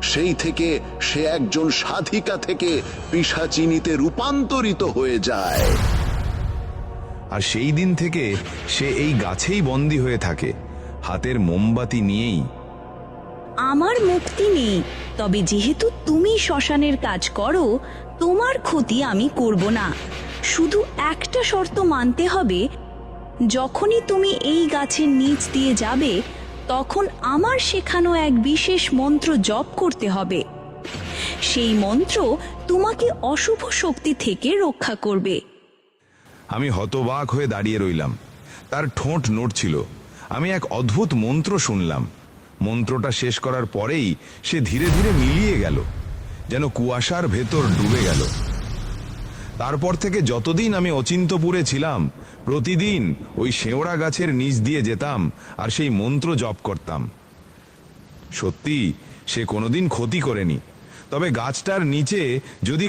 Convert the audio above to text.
সেই থেকে সে একজন সাধিকা থেকে পিশাচিনীতে রূপান্তরিত হয়ে যায়। আর সেই দিন থেকে সে এই গাছেই বন্দী হয়ে থাকে, হাতের মোমবাতি নিয়েই। আমার মুক্তি নেই, তবে যেহেতু তুমি শ্মশানের কাজ করো, তোমার ক্ষতি আমি করব না। শুধু একটা শর্ত মানতে হবে, যখনই তুমি এই গাছের নিচ দিয়ে যাবে তখন আমার শেখানো এক বিশেষ মন্ত্র জপ করতে হবে। সেই মন্ত্র তোমাকে অশুভ শক্তি থেকে রক্ষা করবে। আমি হতবাক হয়ে দাঁড়িয়ে রইলাম। তার ঠোঁট নড়ছিল। আমি এক অদ্ভুত মন্ত্র শুনলাম। মন্ত্রটা শেষ করার পরেই সে ধীরে ধীরে মিলিয়ে গেল, যেন কুয়াশার ভেতর ডুবে গেল। তারপর থেকে যতদিন আমি অচিন্তপুরে ছিলাম, প্রতিদিন ওই শেওড়া গাছের নিচ দিয়ে যেতাম আর সেই মন্ত্র জপ করতাম। সত্যি সে কোনোদিন ক্ষতি করেনি, তবে গাছটার নিচে যদি